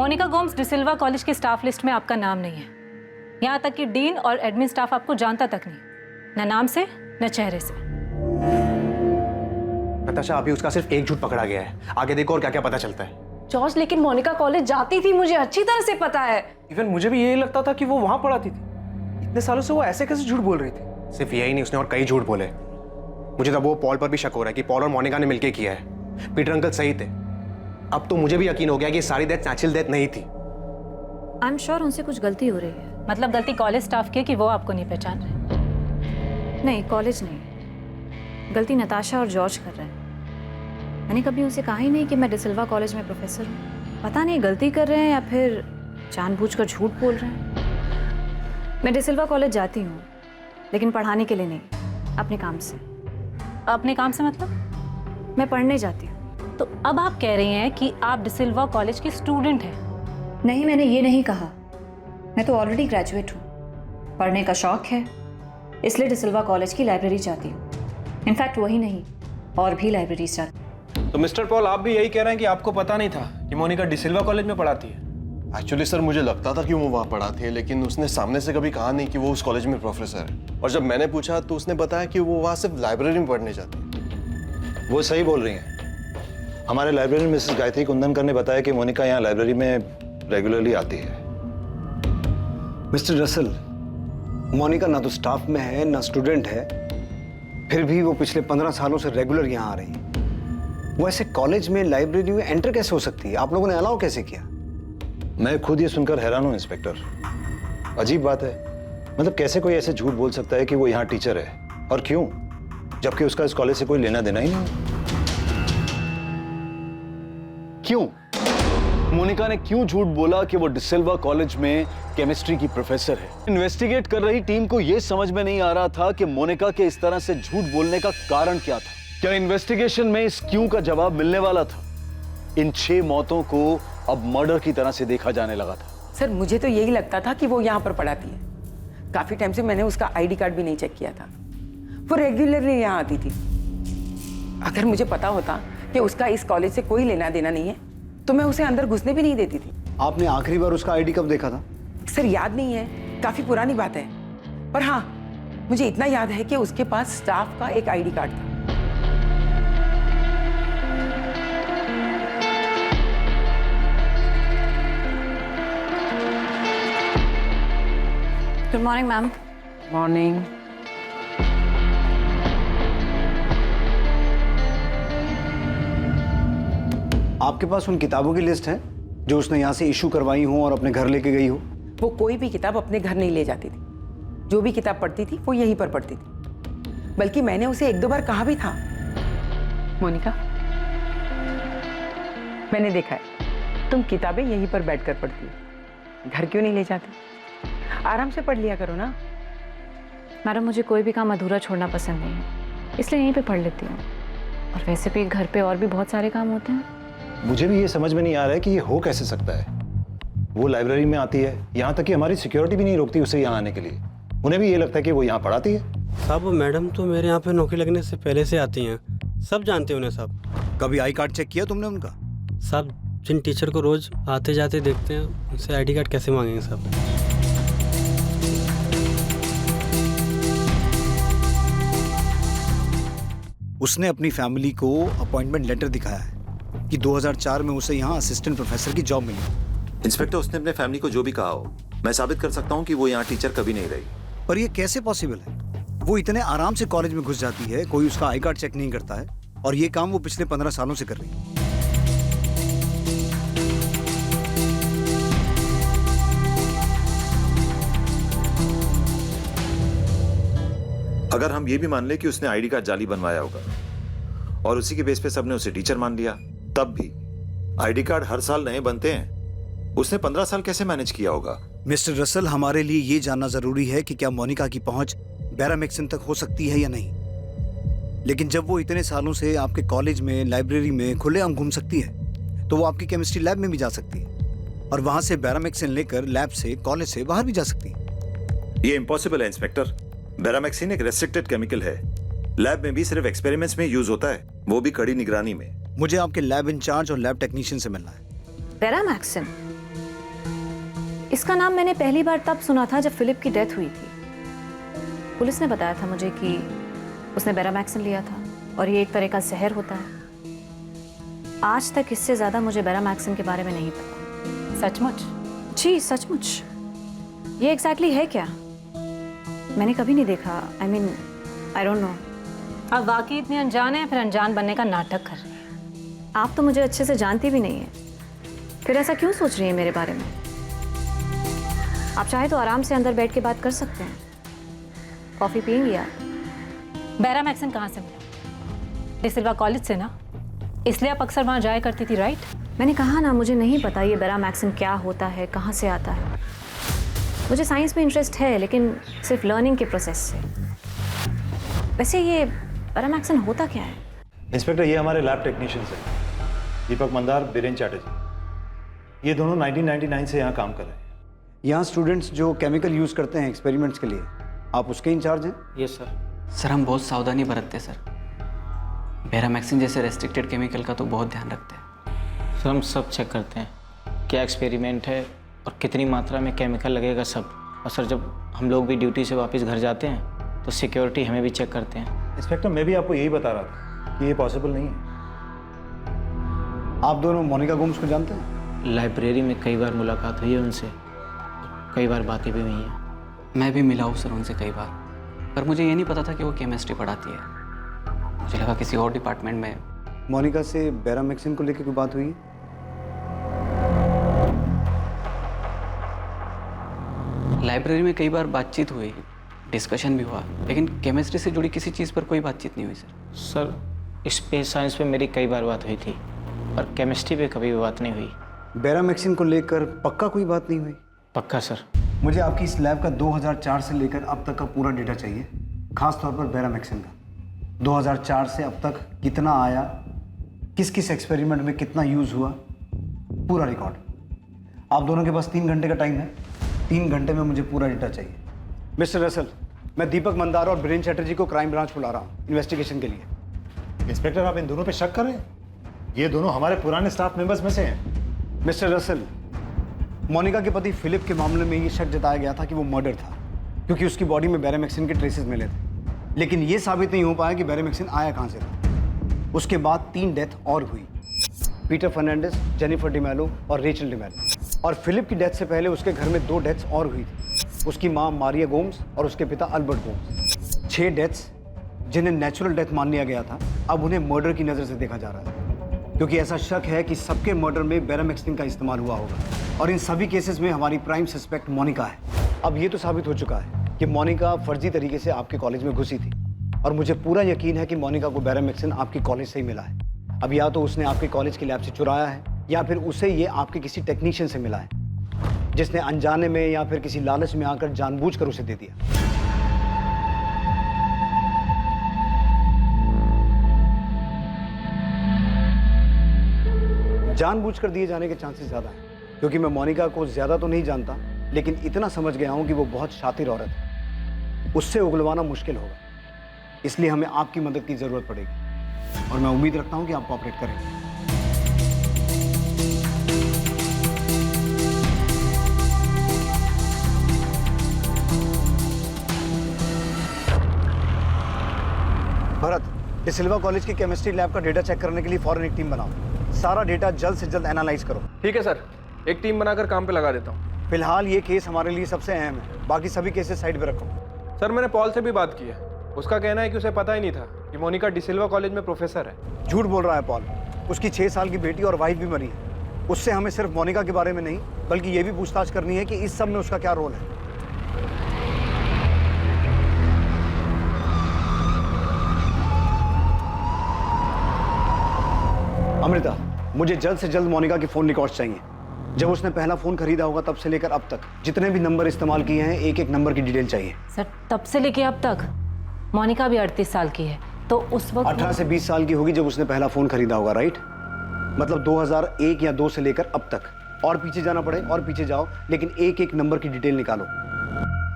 Monika Gomes de Silva college के staff list में आपका नाम नहीं है। यहाँ तक कि डीन और एडमिन स्टाफ आपको जानता तक नहीं, न नाम से न चेहरे से। नताशा, अभी उसका सिर्फ एक झूठ पकड़ा गया है, आगे देखो और क्या क्या पता चलता है। जॉर्ज, लेकिन मोनिका कॉलेज जाती थी, मुझे अच्छी तरह से पता है। इवन मुझे भी यही लगता था कि वो वहां पढ़ाती थी। इतने सालों से वो ऐसे कैसे झूठ बोल रही थी? सिर्फ यही नहीं, उसने और कई झूठ बोले। मुझे तब वो पॉल पर भी शक हो रहा है कि पॉल और मोनिका ने मिलकर किया है। पीटर अंकल सही थे। अब तो मुझे भी यकीन हो गया कि सारी डेथ नेचुरल डेथ नहीं थी। आई एम श्योर उनसे कुछ गलती हो रही है। मतलब गलती कॉलेज स्टाफ की है कि वो आपको नहीं पहचान रहे। नहीं, कॉलेज नहीं, गलती नताशा और जॉर्ज कर रहे हैं। मैंने कभी उनसे कहा ही नहीं कि मैं डिसिल्वा कॉलेज में प्रोफेसर हूँ। पता नहीं गलती कर रहे हैं या फिर जानबूझकर झूठ बोल रहे हैं। मैं डिसिल्वा कॉलेज जाती हूँ, लेकिन पढ़ाने के लिए नहीं, अपने काम से। अपने काम से मतलब? मैं पढ़ने जाती हूँ। तो अब आप कह रही हैं कि आप डिसिल्वा कॉलेज की स्टूडेंट हैं? नहीं, मैंने ये नहीं कहा। मैं तो ऑलरेडी ग्रेजुएट हूँ। पढ़ने का शौक है, इसलिए डिसिल्वा कॉलेज की लाइब्रेरी जाती हूँ। इनफैक्ट वही नहीं, और भी लाइब्रेरीज जाती हूँ। तो मिस्टर पॉल, आप भी यही कह रहे हैं कि आपको पता नहीं था कि मोनिका डिसिल्वा कॉलेज में पढ़ाती है? एक्चुअली सर, मुझे लगता था कि वो वहाँ पढ़ाती है, लेकिन उसने सामने से कभी कहा नहीं कि वो उस कॉलेज में प्रोफेसर है। और जब मैंने पूछा तो उसने बताया कि वो वहाँ सिर्फ लाइब्रेरी में पढ़ने जाती है। वो सही बोल रही हैं। हमारे लाइब्रेरी मिसेस गायत्री कुंदनकर ने बताया कि मोनिका यहाँ लाइब्रेरी में रेगुलरली आती है। मिस्टर रसल, मोनिका ना तो स्टाफ में है ना स्टूडेंट है, फिर भी वो पिछले 15 सालों से रेगुलर यहाँ आ रही है। वो ऐसे कॉलेज में लाइब्रेरी में एंटर कैसे हो सकती है? आप लोगों ने अलाउ कैसे किया? मैं खुद ये सुनकर हैरान हूँ इंस्पेक्टर। अजीब बात है, मतलब कैसे कोई ऐसे झूठ बोल सकता है कि वो यहाँ टीचर है, और क्यों, जबकि उसका इस कॉलेज से कोई लेना देना ही नहीं। क्यों? मोनिका ने क्यों झूठ बोला कि वो डिसिल्वा कॉलेज में केमिस्ट्री की प्रोफेसर है? इन्वेस्टिगेट कर रही टीम को यह समझ में नहीं आ रहा था कि मोनिका के इस तरह से झूठ बोलने का कारण क्या था। क्या इन्वेस्टिगेशन में इस क्यों का जवाब मिलने वाला था? इन 6 मौतों को अब मर्डर की तरह से देखा जाने लगा था। सर, मुझे तो यही लगता था कि वो यहाँ पर पढ़ाती है। काफी टाइम से मैंने उसका आईडी कार्ड भी नहीं चेक किया था। वो रेगुलरली यहाँ आती थी। अगर मुझे पता होता कि उसका इस कॉलेज से कोई लेना देना नहीं है, तो मैं उसे अंदर घुसने भी नहीं देती थी। आपने आखिरी बार उसका आईडी कब देखा था? सर, याद नहीं है, काफी पुरानी बात है। पर हाँ, मुझे इतना याद है कि उसके पास स्टाफ का एक आईडी कार्ड था। Good morning ma'am. मॉर्निंग। आपके पास उन किताबों की लिस्ट है जो उसने यहाँ से इशू करवाई हो और अपने घर लेके गई हो? वो कोई भी किताब अपने घर नहीं ले जाती थी। जो भी किताब पढ़ती थी वो यहीं पर पढ़ती थी। बल्कि मैंने उसे 1-2 बार कहा भी था, मोनिका, मैंने देखा है तुम किताबें यहीं पर बैठकर पढ़ती हो, घर क्यों नहीं ले जाती? आराम से पढ़ लिया करो ना। मैडम, मुझे कोई भी काम अधूरा छोड़ना पसंद नहीं है, इसलिए यहीं पे पढ़ लेती हूँ। और वैसे भी घर पे और भी बहुत सारे काम होते हैं। मुझे भी ये समझ में नहीं आ रहा है कि ये हो कैसे सकता है। वो लाइब्रेरी में आती है, यहाँ तक कि हमारी सिक्योरिटी भी नहीं रोकती उसे यहाँ आने के लिए। उन्हें भी ये लगता है कि वो यहाँ पढ़ाती है। साहब, मैडम तो मेरे यहाँ पे नौकरी लगने से पहले से आती हैं, सब जानते हैं उन्हें साहब। कभी आई कार्ड चेक किया तुमने उनका? साहब, जिन टीचर को रोज आते जाते देखते हैं, उनसे आईडी कार्ड कैसे मांगेंगे साहब? उसने अपनी फैमिली को अपॉइंटमेंट लेटर दिखाया है कि 2004 में उसे यहाँ असिस्टेंट प्रोफेसर की जॉब मिली। इंस्पेक्टर, उसने अपने फैमिली को जो भी कहा हो, मैं साबित कर सकता हूँ कि वो यहाँ टीचर कभी नहीं रही। पर ये कैसे पॉसिबल है? वो इतने आराम से कॉलेज में घुस जाती है, कोई उसका आई कार्ड चेक नहीं करता है, और ये काम वो पिछले 15 सालों से कर रही है। अगर हम ये भी मान ले कि उसने आईडी कार्ड जाली बनवाया होगा और उसी के बेस पे सबने उसे टीचर मान लिया, तब भी आईडी कार्ड हर साल नए बनते हैं। उसने 15 साल कैसे मैनेज किया होगा? मिस्टर रसल, हमारे लिए ये जानना जरूरी है कि क्या मोनिका की पहुंच बैरामेक्सिन तक हो सकती है या नहीं। लेकिन जब वो इतने सालों से आपके कॉलेज में, लाइब्रेरी में खुलेआम घूम सकती है, तो वो आपकी केमिस्ट्री लैब में भी जा सकती है, और वहां से बैरामेक्सिन लेकर लैब से, कॉलेज से बाहर भी जा सकती है। ये इम्पॉसिबल है इंस्पेक्टर। बैरामेक्सिन एक रेस्ट्रिक्टेड केमिकल है। लैब में भी सिर्फ एक्सपेरिमेंट्स में यूज होता है, वो भी कड़ी निगरानी में। मुझे आपके लैब इंचार्ज और लैब टेक्नीशियन से मिलना है। बैरामेक्सिन? इसका नाम मैंने पहली बार तब सुना था जब फिलिप की डेथ हुई थी। पुलिस ने बताया था मुझे कि उसने बेरामैक्सिन लिया था और ये एक तरह का जहर होता है। आज तक इससे ज़्यादा मुझे बेरामैक्सिन के बारे में नहीं पता। सचमुच? जी सचमुच। ये एग्जैक्टली है क्या? मैंने कभी नहीं देखा। I mean I don't know. आप वाकई इतने अनजान हैं, फिर अनजान बनने का नाटक कर रही हैं। आप तो मुझे अच्छे से जानती भी नहीं है, फिर ऐसा क्यों सोच रही हैं मेरे बारे में? आप चाहे तो आराम से अंदर बैठ के बात कर सकते हैं। कॉफ़ी पियेंगी आप? बेरामैक्सिन कहाँ से मिला? डिसिल्वा कॉलेज से ना, इसलिए आप अक्सर वहाँ जाया करती थी, राइट? मैंने कहा ना, मुझे नहीं पता ये बेरामैक्सिन क्या होता है, कहाँ से आता है। मुझे साइंस में इंटरेस्ट है, लेकिन सिर्फ लर्निंग के प्रोसेस से। वैसे ये बेरामैक्सिन होता क्या है? इंस्पेक्टर, ये हमारे लैब टेक्नीशियंस हैं, दीपक मंदार, बीरेन चैटर्जी। ये दोनों 1999 से यहाँ काम कर रहे हैं। यहाँ स्टूडेंट्स जो केमिकल यूज़ करते हैं एक्सपेरिमेंट्स के लिए, आप उसके इंचार्ज हैं? Yes sir. सर हम बहुत सावधानी बरतते हैं सर। बेरामैक्सिन जैसे रेस्ट्रिक्टेड केमिकल का तो बहुत ध्यान रखते हैं। सर हम सब चेक करते हैं, क्या एक्सपेरिमेंट है और कितनी मात्रा में केमिकल लगेगा, सब। और सर जब हम लोग भी ड्यूटी से वापस घर जाते हैं तो सिक्योरिटी हमें भी चेक करते हैं। इंस्पेक्टर, मैं भी आपको यही बता रहा था कि ये पॉसिबल नहीं है। आप दोनों मोनिका गोम्स को जानते हैं? लाइब्रेरी में कई बार मुलाकात हुई है उनसे, कई बार बातें भी हुई हैं। मैं भी मिला हूँ सर उनसे कई बार, पर मुझे ये नहीं पता था कि वो केमिस्ट्री पढ़ाती है। मुझे लगा किसी और डिपार्टमेंट में। मोनिका से बेरामैक्सिन को लेकर कोई बात हुई है? लाइब्रेरी में कई बार बातचीत हुई, डिस्कशन भी हुआ, लेकिन केमिस्ट्री से जुड़ी किसी चीज़ पर कोई बातचीत नहीं हुई सर। सर स्पेस साइंस पे मेरी कई बार बात हुई थी, पर केमिस्ट्री पे कभी भी बात नहीं हुई। बेरामैक्सिन को लेकर पक्का कोई बात नहीं हुई? पक्का सर। मुझे आपकी इस लैब का 2004 से लेकर अब तक का पूरा डेटा चाहिए, खास तौर पर बेरामैक्सिन का। 2004 से अब तक कितना आया, किस किस एक्सपेरिमेंट में कितना यूज़ हुआ, पूरा रिकॉर्ड। आप दोनों के पास 3 घंटे का टाइम है। 3 घंटे में मुझे पूरा डेटा चाहिए। मिस्टर रसल, मैं दीपक मंदार और बीरेन चैटर्जी को क्राइम ब्रांच बुला रहा हूँ इन्वेस्टिगेशन के लिए। इंस्पेक्टर, आप इन दोनों पे शक कर रहे हैं? ये दोनों हमारे पुराने स्टाफ मेंबर्स में से हैं। मिस्टर रसल, मोनिका के पति फिलिप के मामले में ये शक जताया गया था कि वो मर्डर था, क्योंकि उसकी बॉडी में बेरामैक्सिन के ट्रेसेस मिले थे। लेकिन ये साबित नहीं हो पाया कि बेरामैक्सिन आया कहाँ से था। उसके बाद 3 डेथ और हुई, पीटर फर्नांडिस, जेनिफर डिमेलो और रेचल डिमेलो। और फिलिप की डेथ से पहले उसके घर में 2 डेथ्स और हुई थी, उसकी माँ मारिया गोम्स और उसके पिता अल्बर्ट गोम्स। 6 डेथ्स जिन्हें नेचुरल डेथ मान लिया गया था, अब उन्हें मर्डर की नज़र से देखा जा रहा है, क्योंकि ऐसा शक है कि सबके मर्डर में बेरामैक्सिन का इस्तेमाल हुआ होगा। और इन सभी केसेस में हमारी प्राइम सस्पेक्ट मोनिका है। अब ये तो साबित हो चुका है कि मोनिका फर्जी तरीके से आपके कॉलेज में घुसी थी, और मुझे पूरा यकीन है कि मोनिका को बेरामैक्सिन आपकी कॉलेज से ही मिला है। अब या तो उसने आपके कॉलेज की लैब से चुराया है, या फिर उसे ये आपके किसी टेक्नीशियन से मिला है, जिसने अनजाने में या फिर किसी लालच में आकर जानबूझकर उसे दे दिया। जानबूझकर दिए जाने के चांसेस ज़्यादा हैं, क्योंकि मैं मोनिका को ज़्यादा तो नहीं जानता, लेकिन इतना समझ गया हूँ कि वो बहुत शातिर औरत है। उससे उगलवाना मुश्किल होगा, इसलिए हमें आपकी मदद की ज़रूरत पड़ेगी, और मैं उम्मीद रखता हूँ कि आप कोऑपरेट करेंगे। भरत, डिसिल्वा कॉलेज की केमिस्ट्री लैब का डेटा चेक करने के लिए फौरन एक टीम बनाओ। सारा डेटा जल्द से जल्द एनालाइज करो। ठीक है सर, एक टीम बनाकर काम पे लगा देता हूँ। फिलहाल ये केस हमारे लिए सबसे अहम है, बाकी सभी केसेस साइड पे रखो। सर मैंने पॉल से भी बात की है, उसका कहना है कि उसे पता ही नहीं था कि मोनिका डिसिल्वा कॉलेज में प्रोफेसर है। झूठ बोल रहा है पॉल। उसकी 6 साल की बेटी और वाइफ भी मरी है। उससे हमें सिर्फ मोनिका के बारे में नहीं, बल्कि ये भी पूछताछ करनी है कि इस सब में उसका क्या रोल है। अमृता, मुझे जल्द से जल्द मोनिका के फ़ोन रिकॉर्ड्स चाहिए। जब उसने पहला फ़ोन खरीदा होगा तब से लेकर अब तक जितने भी नंबर इस्तेमाल किए हैं, एक एक नंबर की डिटेल चाहिए। सर तब से लेके अब तक? मोनिका भी 38 साल की है, तो उस वक्त 18 से 20 साल की होगी जब उसने पहला फ़ोन खरीदा होगा, राइट? मतलब 2001 या 2 से लेकर अब तक। और पीछे जाना पड़े और पीछे जाओ, लेकिन एक एक नंबर की डिटेल निकालो।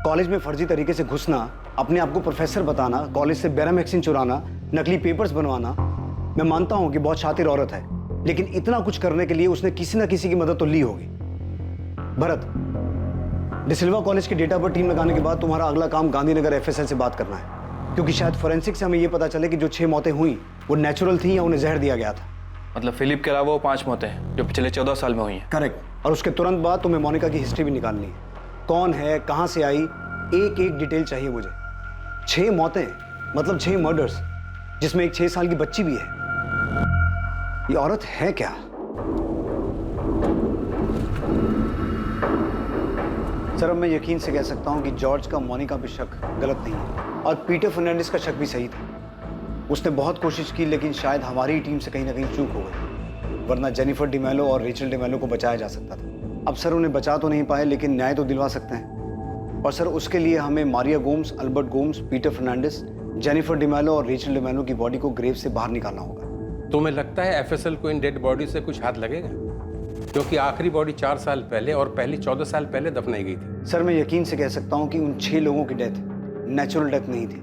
कॉलेज में फर्जी तरीके से घुसना, अपने आप को प्रोफेसर बताना, कॉलेज से बेरामैक्सिन चुराना, नकली पेपर्स बनवाना। मैं मानता हूं कि बहुत शातिर औरत है, लेकिन इतना कुछ करने के लिए उसने किसी ना किसी की मदद तो ली होगी। भरत, डिसिल्वा कॉलेज के डेटा पर टीम लगाने के बाद तुम्हारा अगला काम गांधीनगर एफएसएल से बात करना है, क्योंकि शायद फोरेंसिक से हमें ये पता चले कि जो 6 मौतें हुई वो नेचुरल थी या उन्हें जहर दिया गया था। मतलब फिलिप के अलावा वो 5 मौतें हैं जो पिछले 14 साल में हुई हैं। करेक्ट। और उसके तुरंत बाद तुम्हें मोनिका की हिस्ट्री भी निकालनी है। कौन है, कहाँ से आई, एक एक डिटेल चाहिए मुझे। 6 मौतें मतलब 6 मर्डर्स, जिसमें एक 6 साल की बच्ची भी है। ये औरत है क्या? सर, अब मैं यकीन से कह सकता हूं कि जॉर्ज का मोनिका पे शक गलत नहीं है और पीटर फर्नांडिस का शक भी सही था। उसने बहुत कोशिश की, लेकिन शायद हमारी टीम से कहीं ना कहीं चूक हो गई, वरना जेनिफर डिमेलो और रेचल डिमेलो को बचाया जा सकता था। अब सर उन्हें बचा तो नहीं पाए, लेकिन न्याय तो दिलवा सकते हैं। और सर उसके लिए हमें Maria Gomes, Albert Gomes, Peter Fernandes, Jennifer D'Mello और रेचल डिमेलो की बॉडी को ग्रेव से बाहर निकालना होगा। तुम्हें लगता है एफएसएल को इन डेड बॉडी से कुछ हाथ लगेगा? क्योंकि आखिरी बॉडी 4 साल पहले और पहली 14 साल पहले दफनाई गई थी। सर, मैं यकीन से कह सकता हूं कि उन 6 लोगों की डेथ नेचुरल डेथ नहीं थी,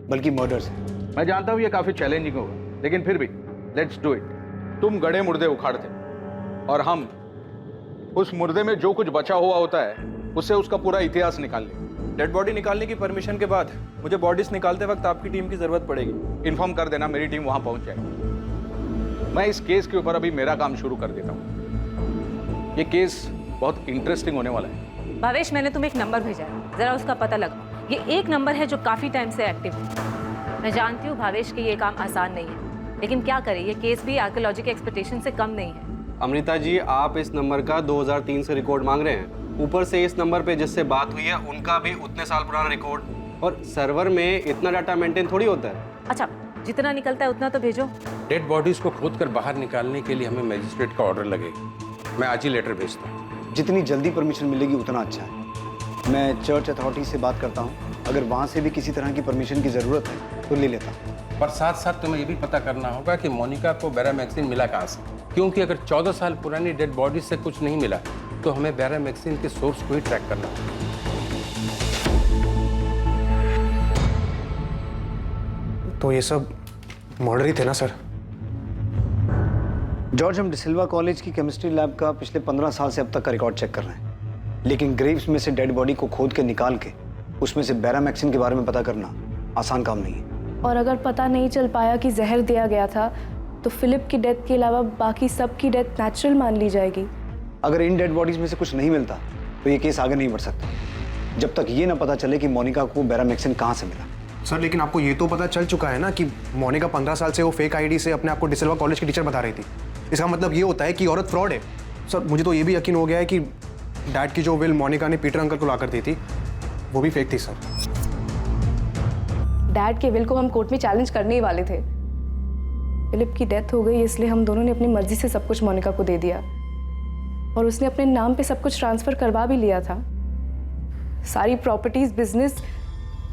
बल्कि मर्डर्स है। मैं जानता हूं ये काफी चैलेंजिंग होगा, लेकिन फिर भी लेट्स डू इट। तुम गड़े मुर्दे उखाड़ते और हम उस मुर्दे में जो कुछ बचा हुआ होता है उससे उसका पूरा इतिहास निकाल लें। डेड बॉडी निकालने की परमिशन के बाद मुझे बॉडीज निकालते वक्त आपकी टीम की जरूरत पड़ेगी। इन्फॉर्म कर देना, मेरी टीम वहां पहुंच जाएगी। मैं इस केस के ऊपर अभी मेरा काम शुरू कर देता हूं। ये केस बहुत इंटरेस्टिंग होने वाला है। भावेश, मैंने तुम्हें एक नंबर भेजा है, जरा उसका पता लगाओ। ये एक नंबर है जो काफी टाइम से एक्टिव है। मैं जानती हूँ भावेश कि ये काम आसान नहीं है, लेकिन क्या करें, ये केस भी आर्कियोलॉजी के एक्सपेक्टेशन से कम नहीं है। अमृता जी, आप इस नंबर का 2003 से रिकॉर्ड मांग रहे हैं। ऊपर से इस नंबर पे जिससे बात हुई है उनका भी उतने साल पुराना रिकॉर्ड, और सर्वर में इतना डाटा मेंटेन थोड़ी होता है। अच्छा, जितना निकलता है उतना तो भेजो। डेड बॉडीज को खोदकर बाहर निकालने के लिए हमें मजिस्ट्रेट का ऑर्डर लगेगा। मैं आज ही लेटर भेजता हूँ। जितनी जल्दी परमिशन मिलेगी उतना अच्छा है। मैं चर्च अथॉरिटी से बात करता हूँ, अगर वहाँ से भी किसी तरह की परमिशन की ज़रूरत है तो ले लेता हूँ। पर साथ साथ तुम्हें ये भी पता करना होगा कि मोनिका को बैरामैक्सिन मिला कहाँ से, क्योंकि अगर 14 साल पुरानी डेड बॉडी से कुछ नहीं मिला तो हमें बैरामैक्सिन के सोर्स को ही ट्रैक करना होगा। तो ये सब मर्डर ही थे ना सर? जॉर्ज, हम डिसिल्वा कॉलेज की केमिस्ट्री लैब का पिछले 15 साल से अब तक का रिकॉर्ड चेक कर रहे हैं, लेकिन ग्रेव्स में से डेड बॉडी को खोद के निकाल के उसमें से बैरामैक्सिन के बारे में पता करना आसान काम नहीं है। और अगर पता नहीं चल पाया कि जहर दिया गया था तो फिलिप की डेथ के अलावा बाकी सब की डेथ नेचुरल मान ली जाएगी। अगर इन डेड बॉडीज में से कुछ नहीं मिलता तो ये केस आगे नहीं बढ़ सकता जब तक ये ना पता चले कि मोनिका को बैरामैक्सिन कहाँ से मिला। सर, लेकिन आपको ये तो पता चल चुका है ना कि मोनिका 15 साल से वो फेक आईडी से अपने आप को डिसिल्वा कॉलेज की टीचर बता रही थी। इसका मतलब ये होता है कि औरत फ्रॉड है। सर, मुझे तो ये भी यकीन हो गया है कि डैड की जो विल मोनिका ने पीटर अंकल को ला कर दी थी वो भी फेक थी। सर, डैड के विल को हम कोर्ट में चैलेंज करने ही वाले थे। फिलिप की डेथ हो गई इसलिए हम दोनों ने अपनी मर्जी से सब कुछ मोनिका को दे दिया और उसने अपने नाम पे सब कुछ ट्रांसफर करवा भी लिया था। सारी प्रॉपर्टीज, बिजनेस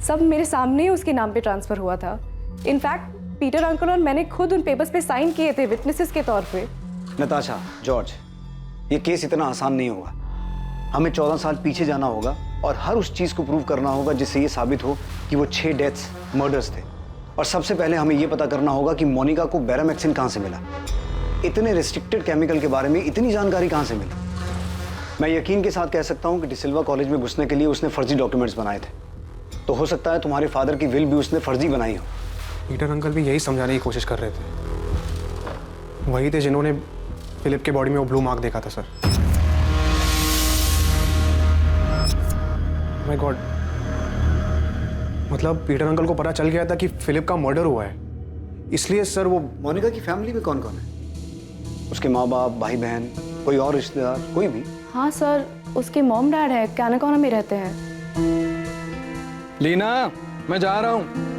सब मेरे सामने ही उसके नाम पे ट्रांसफर हुआ था। इनफैक्ट पीटर अंकल और मैंने खुद उन पेपर्स पे साइन किए थे विटनेसेस के तौर पे। नताशा, जॉर्ज, ये केस इतना आसान नहीं होगा। हमें 14 साल पीछे जाना होगा और हर उस चीज को प्रूव करना होगा जिससे ये साबित हो कि वो 6 डेथ्स मर्डर्स थे। और सबसे पहले हमें ये पता करना होगा कि मोनिका को बैरामैक्सिन कहाँ से मिला। इतने रिस्ट्रिक्टेड केमिकल के बारे में इतनी जानकारी कहाँ से मिली? मैं यकीन के साथ कह सकता हूँ कि डिसिल्वा कॉलेज में घुसने के लिए उसने फर्जी डॉक्यूमेंट्स बनाए थे। तो हो सकता है तुम्हारे फादर की विल भी उसने फर्जी बनाई हो। पीटर अंकल भी यही समझाने की कोशिश कर रहे थे। वही थे जिन्होंने फिलिप के बॉडी में वो ब्लू मार्क देखा था। सर, माय गॉड, मतलब पीटर अंकल को पता चल गया था कि फिलिप का मर्डर हुआ है, इसलिए सर वो। मोनिका की फैमिली में कौन कौन है? उसके माँ बाप, भाई बहन, कोई और रिश्तेदार, कोई भी? हाँ सर, उसके मॉम डैड है, कैनाकोना में रहते हैं। लीना, मैं जा रहा हूँ।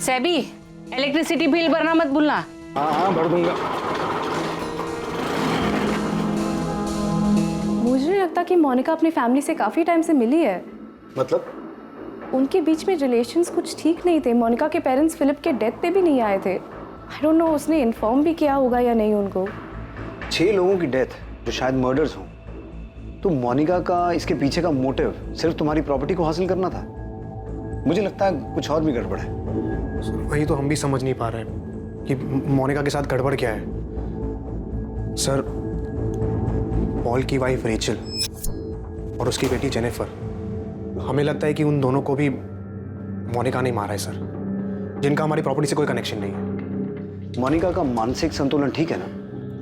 सैबी, इलेक्ट्रिसिटी बिल भरना मत भूलना। हाँ, भर दूंगा। मुझे नहीं लगता कि मोनिका अपनी फैमिली से काफी टाइम से मिली है। मतलब? उनके बीच में रिलेशंस कुछ ठीक नहीं थे। मोनिका के पेरेंट्स फिलिप के डेथ पे भी नहीं आए थे। आई डोंट नो उसने इन्फॉर्म भी किया होगा या नहीं उनको। 6 लोगों की डेथ जो शायद मर्डर्स हों, तो मोनिका का इसके पीछे का मोटिव सिर्फ तुम्हारी प्रॉपर्टी को हासिल करना था? मुझे लगता है कुछ और भी गड़बड़ है। वही तो हम भी समझ नहीं पा रहे कि मोनिका के साथ गड़बड़ क्या है। सर, पॉल की वाइफ रेचल और उसकी बेटी जेनिफर। हमें लगता है कि उन दोनों को भी मोनिका ने मारा है सर, जिनका हमारी प्रॉपर्टी से कोई कनेक्शन नहीं है। मोनिका का मानसिक संतुलन ठीक है ना?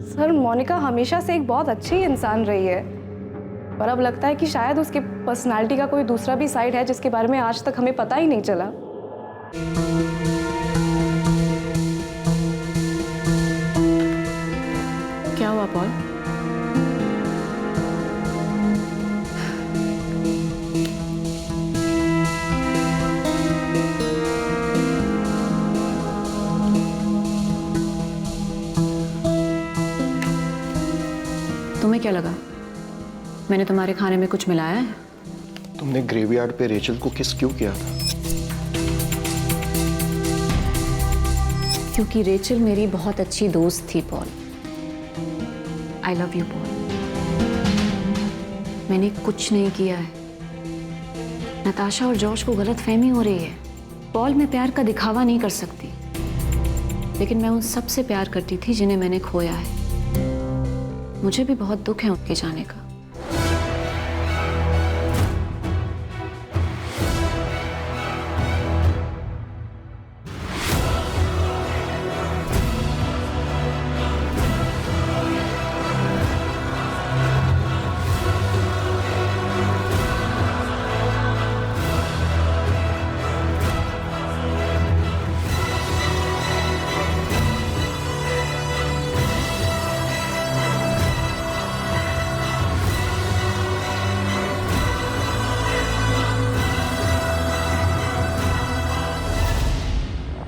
सर मोनिका हमेशा से एक बहुत अच्छी इंसान रही है, पर अब लगता है कि शायद उसके पर्सनालिटी का कोई दूसरा भी साइड है जिसके बारे में आज तक हमें पता ही नहीं चला। क्या हुआ पॉल? तुम्हें क्या लगा मैंने तुम्हारे खाने में कुछ मिलाया है? तुमने ग्रेवयार्ड पे रेचल को किस क्यों किया था? क्योंकि रेचल मेरी बहुत अच्छी दोस्त थी Paul. I love you Paul. मैंने कुछ नहीं किया है। नताशा और जॉर्ज को गलतफहमी हो रही है। पॉल मैं प्यार का दिखावा नहीं कर सकती, लेकिन मैं उन सब से प्यार करती थी जिन्हें मैंने खोया है। मुझे भी बहुत दुख है उनके जाने का।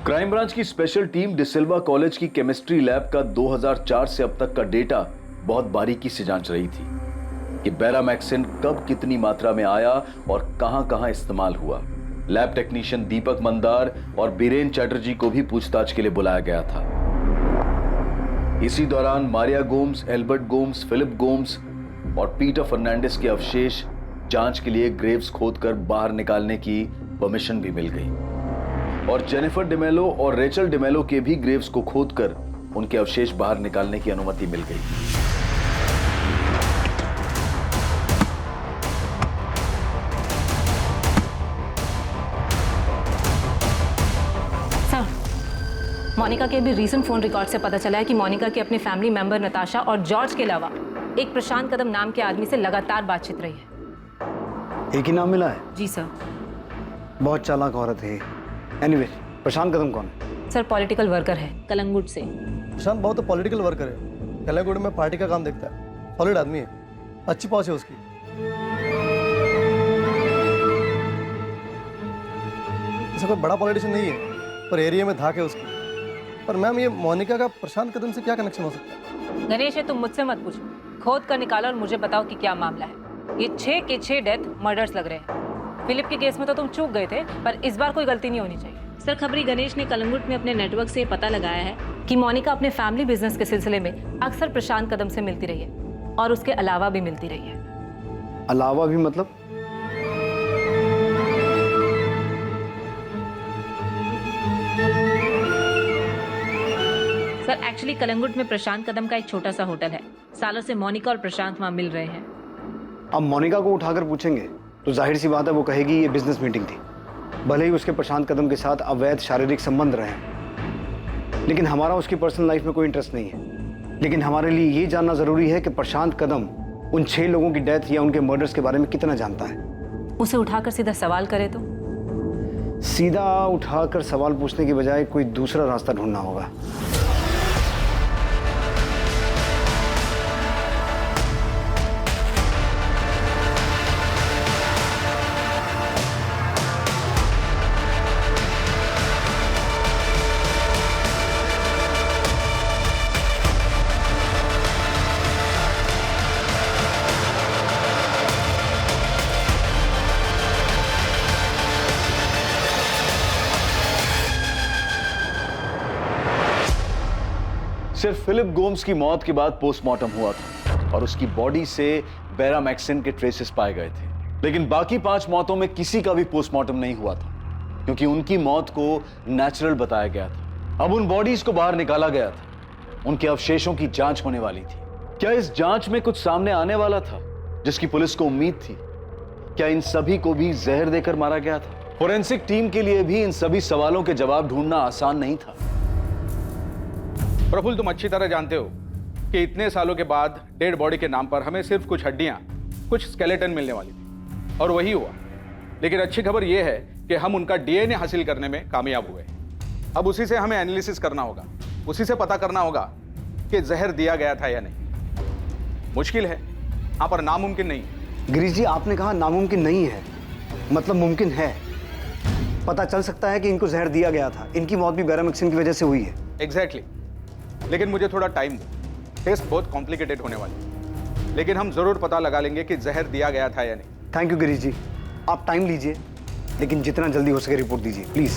क्राइम ब्रांच की स्पेशल टीम डिसिल्वा कॉलेज की केमिस्ट्री लैब का 2004 से अब तक का डेटा बहुत बारीकी से जांच रही थी कि बैरामैक्सिन कब कितनी मात्रा में आया और कहां-कहां इस्तेमाल हुआ। लैब टेक्नीशियन दीपक मंदार और बीरेन चैटर्जी को भी पूछताछ के लिए बुलाया गया था। इसी दौरान मारिया गोम्स, एल्बर्ट गोम्स, फिलिप गोम्स और पीटर फर्नांडिस के अवशेष जांच के लिए ग्रेव्स खोदकर बाहर निकालने की परमिशन भी मिल गई और जेनिफर डिमेलो और रेचल डिमेलो के भी ग्रेव्स को खोदकर उनके अवशेष बाहर निकालने की अनुमति मिल गई। सर, मोनिका के भी रीसेंट फोन रिकॉर्ड से पता चला है कि मोनिका की अपने फैमिली मेंबर नताशा और जॉर्ज के अलावा एक प्रशांत कदम नाम के आदमी से लगातार बातचीत रही है। एक ही नाम मिला है? जी सर। बहुत चालाक औरत है। एनीवे, प्रशांत कदम कौन है? सर पॉलिटिकल वर्कर है कलंगुट से। प्रशांत बहुत पॉलिटिकल वर्कर है, कलंगुट में पार्टी का काम देखता है, सॉलिड आदमी है, अच्छी पहुंच है उसकी। ऐसा कोई बड़ा पॉलिटिशियन नहीं है, पर एरिया में धाक है उसकी। पर मैम ये मोनिका का प्रशांत कदम से क्या कनेक्शन हो सकता है? गणेश, तुम मुझसे मत पूछो, खोद कर निकालो और मुझे बताओ कि क्या मामला है। ये 6 के 6 डेथ मर्डर्स लग रहे हैं। फिलिप के केस में तो तुम चूक गए थे, पर इस बार कोई गलती नहीं होनी चाहिए। सर, खबरी गणेश ने कलंगुट में अपने नेटवर्क से पता लगाया है कि मोनिका अपने फैमिली बिजनेस के सिलसिले में अक्सर प्रशांत कदम से मिलती रही है और उसके अलावा भी मिलती रही है। अलावा भी मतलब? सर एक्चुअली कलंगुट में प्रशांत कदम का एक छोटा सा होटल है। सालों से मोनिका और प्रशांत वहां मिल रहे हैं। अब मोनिका को उठाकर पूछेंगे तो जाहिर सी बात है वो कहेगी ये बिजनेस मीटिंग थी, भले ही उसके प्रशांत कदम के साथ अवैध शारीरिक संबंध रहे हैं। लेकिन हमारा उसकी पर्सनल लाइफ में कोई इंटरेस्ट नहीं है। लेकिन हमारे लिए ये जानना जरूरी है कि प्रशांत कदम उन 6 लोगों की डेथ या उनके मर्डर्स के बारे में कितना जानता है। उसे उठाकर सीधा सवाल करे तो? सीधा उठाकर सवाल पूछने की बजाय कोई दूसरा रास्ता ढूंढना होगा। सिर्फ फिलिप गोम्स की मौत के बाद पोस्टमार्टम हुआ था और उसकी बॉडी से बैरामैक्सिन के ट्रेसेस पाए गए थे। लेकिन बाकी 5 मौतों में किसी का भी पोस्टमार्टम नहीं हुआ था क्योंकि उनकी मौत को नेचुरल बताया गया था। अब उन बॉडीज को बाहर निकाला गया था, उनके अवशेषों की जांच होने वाली थी। क्या इस जांच में कुछ सामने आने वाला था जिसकी पुलिस को उम्मीद थी? क्या इन सभी को भी जहर देकर मारा गया था? फोरेंसिक टीम के लिए भी इन सभी सवालों के जवाब ढूंढना आसान नहीं था। प्रफुल्ल, तुम अच्छी तरह जानते हो कि इतने सालों के बाद डेड बॉडी के नाम पर हमें सिर्फ कुछ हड्डियां, कुछ स्केलेटन मिलने वाली थी, और वही हुआ। लेकिन अच्छी खबर यह है कि हम उनका डीएनए हासिल करने में कामयाब हुए। अब उसी से हमें एनालिसिस करना होगा, उसी से पता करना होगा कि जहर दिया गया था या नहीं। मुश्किल है, यहाँ पर नामुमकिन नहीं। गिरीश जी, आपने कहा नामुमकिन नहीं है, मतलब मुमकिन है। पता चल सकता है कि इनको जहर दिया गया था। इनकी मौत भी बैरामिक्सिन की वजह से हुई है। एग्जैक्टली। लेकिन मुझे थोड़ा टाइम दो, टेस्ट बहुत कॉम्प्लिकेटेड होने वाली है, लेकिन हम जरूर पता लगा लेंगे कि जहर दिया गया था या नहीं। थैंक यू गिरीश जी, आप टाइम लीजिए, लेकिन जितना जल्दी हो सके रिपोर्ट दीजिए प्लीज।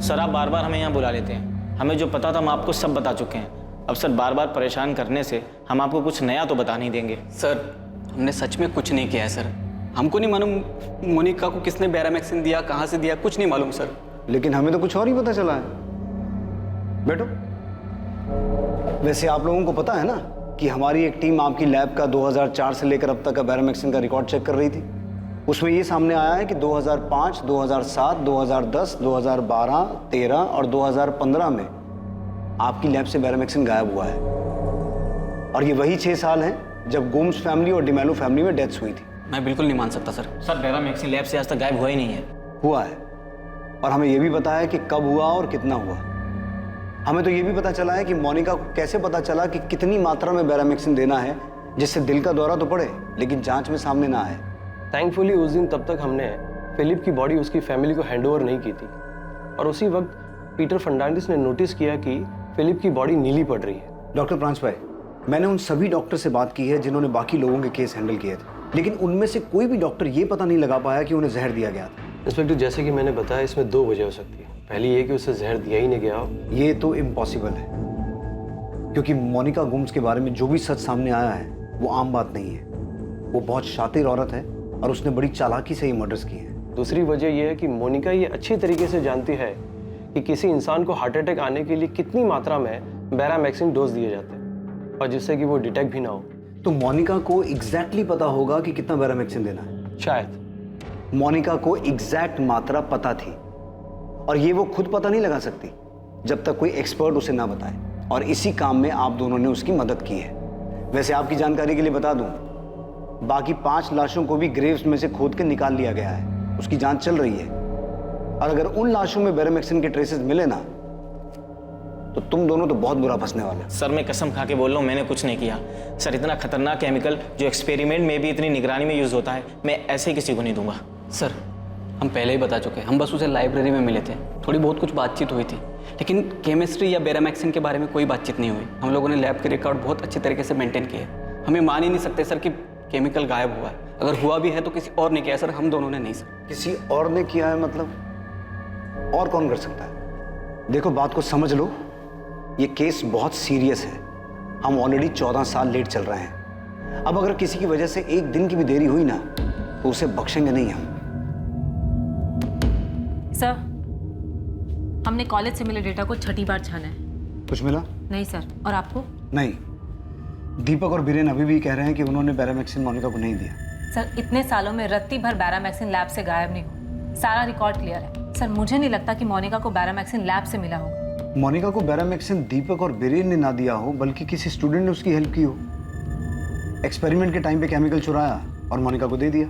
सर, आप बार बार हमें यहाँ बुला लेते हैं। हमें जो पता था हम आपको सब बता चुके हैं। अब सर, बार बार परेशान करने से हम आपको कुछ नया तो बता नहीं देंगे। सर, हमने सच में कुछ नहीं किया है सर। हमको नहीं मालूम मोनिका को किसने बैरामेक्सिन दिया, कहाँ से दिया, कुछ नहीं मालूम सर। लेकिन हमें तो कुछ और ही पता चला है। बैठो। वैसे आप लोगों को पता है ना कि हमारी एक टीम आपकी लैब का 2004 से लेकर अब तक का बैरामेक्सिन का रिकॉर्ड चेक कर रही थी। उसमें ये सामने आया है कि 2005, 2007, 2010, 2012, 13 और 2015 में आपकी लैब से बैरामेक्सिन गायब हुआ है। और ये वही 6 साल हैं जब गोम्स फैमिली और डिमेलो फैमिली में डेथ्स हुई थी। मैं बिल्कुल नहीं मान सकता सर। सर, बैरामेक्सिन लैब से आज तक गायब हुआ ही नहीं है। हुआ है, और हमें यह भी पता है कि कब हुआ और कितना हुआ। हमें तो ये भी पता चला है कि मोनिका को कैसे पता चला कि कितनी मात्रा में बैरामेक्सिन देना है जिससे दिल का दौरा तो पड़े लेकिन जांच में सामने ना आए। थैंकफुली उस दिन तब तक हमने फिलिप की बॉडी उसकी फैमिली को हैंडओवर नहीं की थी, और उसी वक्त पीटर फर्नांडिस ने नोटिस किया कि फिलिप की बॉडी नीली पड़ रही है। डॉक्टर प्रांस भाई, मैंने उन सभी डॉक्टर से बात की है जिन्होंने बाकी लोगों के केस हैंडल किए थे, लेकिन उनमें से कोई भी डॉक्टर ये पता नहीं लगा पाया कि उन्हें जहर दिया गया था। इंस्पेक्टर, जैसे कि मैंने बताया, इसमें 2 वजह हो सकती है। पहली ये कि उसे जहर दिया ही नहीं गया हो। ये तो इम्पॉसिबल है, क्योंकि मोनिका गुम्स के बारे में जो भी सच सामने आया है वो आम बात नहीं है। वो बहुत शातिर औरत है और उसने बड़ी चालाकी से ये मर्डर्स किए हैं। दूसरी वजह यह है कि मोनिका ये अच्छी तरीके से जानती है कि किसी इंसान को हार्ट अटैक आने के लिए कितनी मात्रा में बैरामेक्सिन डोज दिए जाते हैं, और जिससे कि वो डिटेक्ट भी ना हो। तो मोनिका को एग्जैक्टली पता होगा कि कितना बैरामेक्सिन देना है। शायद मोनिका को एग्जैक्ट मात्रा पता थी, और ये वो खुद पता नहीं लगा सकती जब तक कोई एक्सपर्ट उसे ना बताए, और इसी काम में आप दोनों ने उसकी मदद की है। वैसे आपकी जानकारी के लिए बता दूं, बाकी 5 लाशों को भी ग्रेव्स में से खोद के निकाल लिया गया है। उसकी जांच चल रही है, और अगर उन लाशों में बैरामेक्सिन के ट्रेसेस मिले ना, तो तुम दोनों तो बहुत बुरा फंसने वाले। सर, मैं कसम खा के बोल रहा हूँ, मैंने कुछ नहीं किया। सर, इतना खतरनाक केमिकल जो एक्सपेरिमेंट में भी इतनी निगरानी में यूज होता है, मैं ऐसे ही किसी को नहीं दूंगा। सर, हम पहले ही बता चुके हैं, हम बस उसे लाइब्रेरी में मिले थे, थोड़ी बहुत कुछ बातचीत हुई थी, लेकिन केमिस्ट्री या बैरामेक्सिन के बारे में कोई बातचीत नहीं हुई। हम लोगों ने लैब के रिकॉर्ड बहुत अच्छे तरीके से मेंटेन किए। हमें मान ही नहीं सकते सर कि केमिकल गायब हुआ है। अगर हुआ भी है तो किसी और ने किया सर, हम दोनों ने नहीं सर। किसी और ने किया है मतलब? और कौन कर सकता है? देखो, बात को समझ लो, ये केस बहुत सीरियस है। हम ऑलरेडी 14 साल लेट चल रहे हैं। अब अगर किसी की वजह से 1 दिन की भी देरी हुई ना, तो उसे बख्शेंगे नहीं हम। सर, हमने कॉलेज से मिले डेटा को 6ठी बार छाना है। कुछ मिला? नहीं सर। और आपको? नहीं। दीपक और बीरेन अभी भी कह रहे हैं कि उन्होंने बैरामेक्सिन मोनिका को नहीं दिया। सर, इतने सालों में रत्ती भर बैरामेक्सिन लैब से गायब नहीं हुआ। सारा रिकॉर्ड क्लियर है। सर, मुझे नहीं लगता कि मोनिका को बैरामेक्सिन लैब से मिला होगा। मोनिका को बैरामेक्सिन दीपक और बीरेन ने ना दिया हो, बल्कि किसी स्टूडेंट ने उसकी हेल्प की हो। एक्सपेरिमेंट के टाइम पे केमिकल चुराया और मोनिका को दे दिया।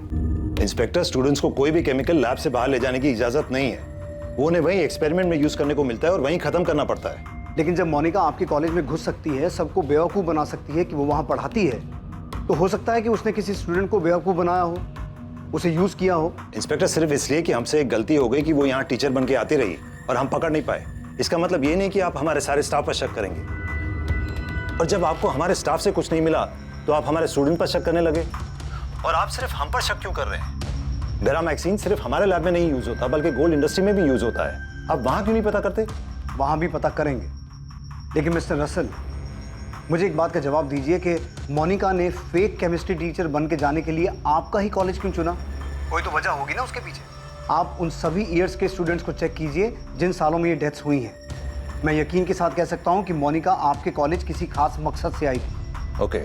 इंस्पेक्टर, स्टूडेंट्स को कोई भी केमिकल लैब से बाहर ले जाने की इजाजत नहीं है। वो उन्हें वहीं एक्सपेरिमेंट में यूज करने को मिलता है और वहीं खत्म करना पड़ता है। लेकिन जब मोनिका आपके कॉलेज में घुस सकती है, सबको बेवकूफ़ बना सकती है कि वो वहाँ पढ़ाती है, तो हो सकता है कि उसने किसी स्टूडेंट को बेवकूफ़ बनाया हो, उसे यूज किया हो। इंस्पेक्टर, सिर्फ इसलिए कि हमसे एक गलती हो गई कि वो यहाँ टीचर बन के आती रही और हम पकड़ नहीं पाए, इसका मतलब ये नहीं कि आप हमारे सारे स्टाफ पर शक करेंगे। और जब आपको हमारे स्टाफ से कुछ नहीं मिला तो आप हमारे स्टूडेंट पर शक करने लगे। और आप सिर्फ हम पर शक क्यों कर रहे हैं? बैरामेक्सिन सिर्फ हमारे लैब में नहीं यूज होता, बल्कि गोल्ड इंडस्ट्री में भी यूज होता है। आप वहां क्यों नहीं पता करते? वहां भी पता करेंगे, लेकिन मिस्टर रसल, मुझे एक बात का जवाब दीजिए कि मोनिका ने फेक केमिस्ट्री टीचर बन के जाने के लिए आपका ही कॉलेज क्यों चुना? कोई तो वजह होगी ना उसके पीछे। आप उन सभी ईयर्स के स्टूडेंट्स को चेक कीजिए जिन सालों में ये डेथ्स हुई हैं। मैं यकीन के साथ कह सकता हूं कि मोनिका आपके कॉलेज किसी खास मकसद से आई थी। ओके।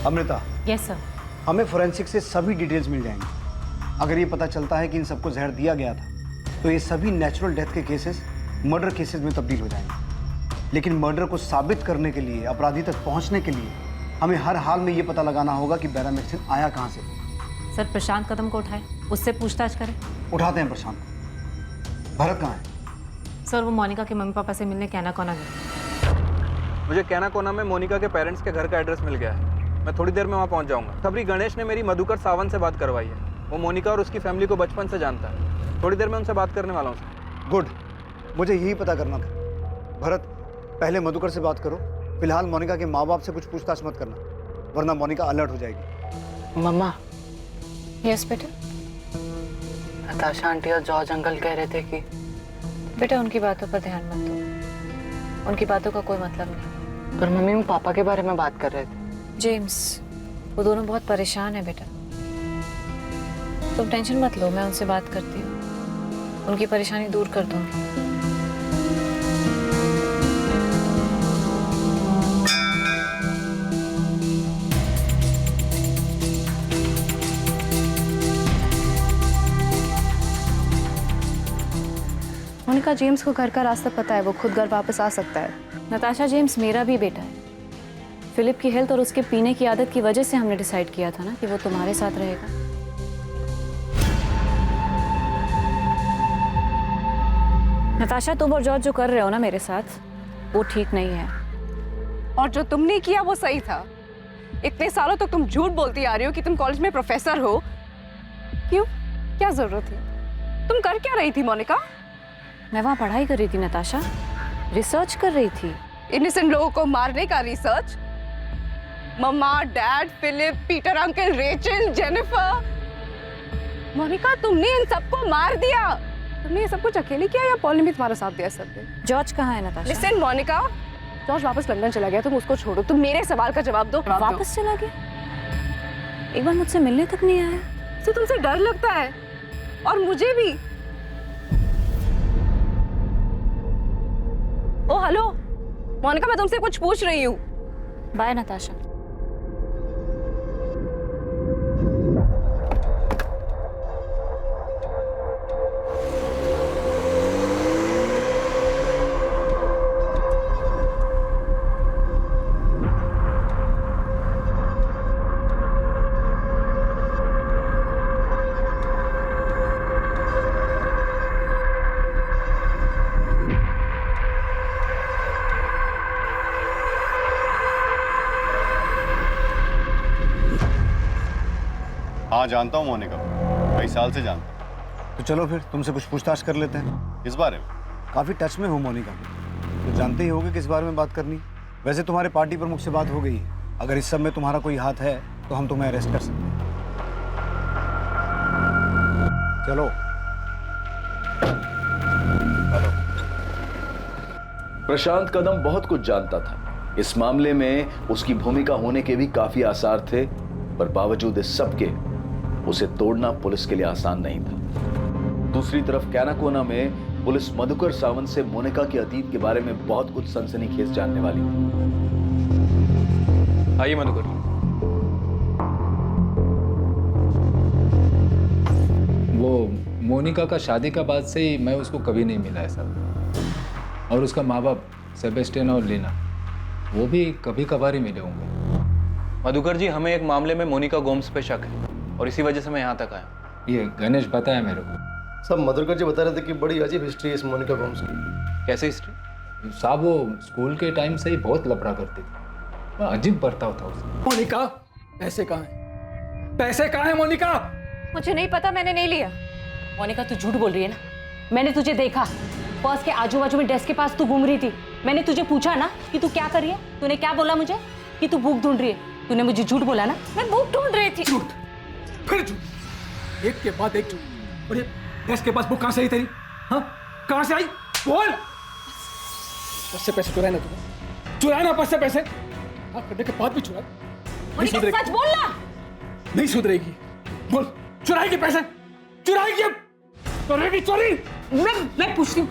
Amrita, yes sir. हमें फोरेंसिक से सभी डिटेल्स मिल जाएंगी। अगर ये पता चलता है कि इन सबको जहर दिया गया था तो ये सभी नेचुरल डेथ के केसेस मर्डर केसेस में तब्दील हो जाएंगे। लेकिन मर्डर को साबित करने के लिए, अपराधी तक पहुंचने के लिए हमें हर हाल में ये पता लगाना होगा कि बेरामेक्सिन आया कहाँ से। सर प्रशांत कदम को उठाए, उससे पूछताछ करें। उठाते हैं प्रशांत को। भरत कहाँ है? सर वो मोनिका के मम्मी पापा से मिलने कैना कोना गए। मुझे कैना कोना में मोनिका के पेरेंट्स के घर का एड्रेस मिल गया है। मैं थोड़ी देर में वहाँ पहुँच जाऊँगा। खबरी गणेश ने मेरी मधुकर सावंत से बात करवाई है। वो मोनिका और उसकी फैमिली को बचपन से जानता है। थोड़ी देर में उनसे बात करने वाला हूँ सर। गुड, मुझे यही पता करना था। भरत, पहले मधुकर से बात करो। फिलहाल मोनिका के माँ बाप से कुछ पूछताछ मत करना, वरना मोनिका अलर्ट हो जाएगी। मम्मा। यस बेटा। नताशा आंटी और जॉर्ज अंकल कह रहे थे कि बेटा उनकी बातों पर ध्यान मत दो, उनकी बातों का कोई मतलब नहीं। पर मम्मी वो पापा के बारे में बात कर रहे थे। जेम्स, वो दोनों बहुत परेशान है बेटा। तुम टेंशन मत लो, मैं उनसे बात करती हूँ, उनकी परेशानी दूर कर दूंगी। मोनिका, जेम्स को घर का रास्ता पता है, वो खुद घर वापस आ सकता है। नताशा, जेम्स मेरा भी बेटा है। फिलिप की हेल्थ और उसके पीने की आदत की वजह से हमने डिसाइड किया था ना कि वो तुम्हारे साथ रहेगा। नताशा, तुम और जॉर्ज जो कर रहे हो ना मेरे साथ, वो ठीक नहीं है। और जो तुमने किया वो सही था। इतने सालों तक तुम झूठ बोलती आ रही हो कि तुम कॉलेज में प्रोफेसर हो। क्यों? क्या जरूरत थी? तुम कर क्या रही थी मोनिका? मैं वहाँ पढ़ाई कर रही थी नताशा, रिसर्च कर रही थी। इनोसेंट लोगों को मारने का research? Mama, dad, Philip, Peter uncle, Rachel, Jennifer. Monica, तुमने इन सबको मार दिया। तुमने ये सब कुछ अकेले किया या पॉल ने भी तुम्हारा साथ दिया सब में? जॉर्ज कहाँ है नताशा? लिसन मोनिका, जॉर्ज वापस लंदन चला गया, तुम उसको छोड़ो। तुम मेरे सवाल का जवाब दो। वापस चला गया? एक बार मुझसे मिलने तक नहीं आया। तो तुमसे डर लगता है? और मुझे भी। ओ हेलो मोनिका, मैं तुमसे कुछ पूछ रही हूँ। बाय नताशा। हाँ जानता हूँ मोनिका, कई साल से जानता हूँ। तो चलो फिर तुमसे कुछ पूछताछ कर लेते हैं। इस बारे में काफ़ी टच में हो मोनिका, तो जानते ही होगे किस बारे में बात करनी। वैसे तुम्हारे पार्टी प्रमुख से बात हो गई है। अगर इस सब में तुम्हारा कोई हाथ है तो हम तुम्हें अरेस्ट कर सकते हैं। चलो। प्रशांत कदम बहुत कुछ जानता था। इस मामले में उसकी भूमिका होने के भी काफी आसार थे, पर बावजूद इस सब के उसे तोड़ना पुलिस के लिए आसान नहीं था। दूसरी तरफ कैनाकोना में पुलिस मधुकर सावंत से मोनिका के अतीत के बारे में बहुत कुछ सनसनीखेज जानने वाली थी। आइए मधुकर। वो मोनिका का शादी का बाद से ही मैं उसको कभी नहीं मिला है सर। और उसका माँ बाप सेबेस्टियन और लीना, वो भी कभी कभार ही मिले होंगे। मधुकर जी, हमें एक मामले में मोनिका गोम्स पे शक है और इसी वजह से मैं यहाँ तक आया। ये गणेश बताया मेरे को। सब मधुकर जी बता रहे थे कि बड़ी अजीब हिस्ट्री है इस मोनिका गोम्स की। कैसे हिस्ट्री? साहब वो स्कूल के टाइम से ही बहुत लफड़ा करती थी, अजीब बर्ताव था उसका। मोनिका, पैसे कहाँ हैं? पैसे कहाँ हैं मोनिका? मुझे नहीं पता, मैंने नहीं लिया। मोनिका तू झूठ बोल रही है ना? मैंने तुझे देखा, पर्स के आजू बाजू में डेस्क के पास तू घूम रही थी। मैंने तुझे पूछा ना कि तू क्या कर रही है, तूने क्या बोला मुझे? कि तू बुक ढूंढ रही है। तूने मुझे झूठ बोला ना? मैं बुक ढूंढ रही थी। झूठ, फिर झूठ, एक के बाद एक झूठ। और ये डेस्क के पास बुक कहाँ से आई तेरी? हाँ, कहाँ से आई? बोल। बस से पैसे चुराए ना तूने? चुराए ना बस से पैसे? हाँ, करने के बाद भी चुराए? नहीं सुधरेगी। सच बोलना। नहीं सुधरेगी। बोल, चुराएगी पैसे? चुराएगी अब? करेगी चोरी? मैं पूछती हूँ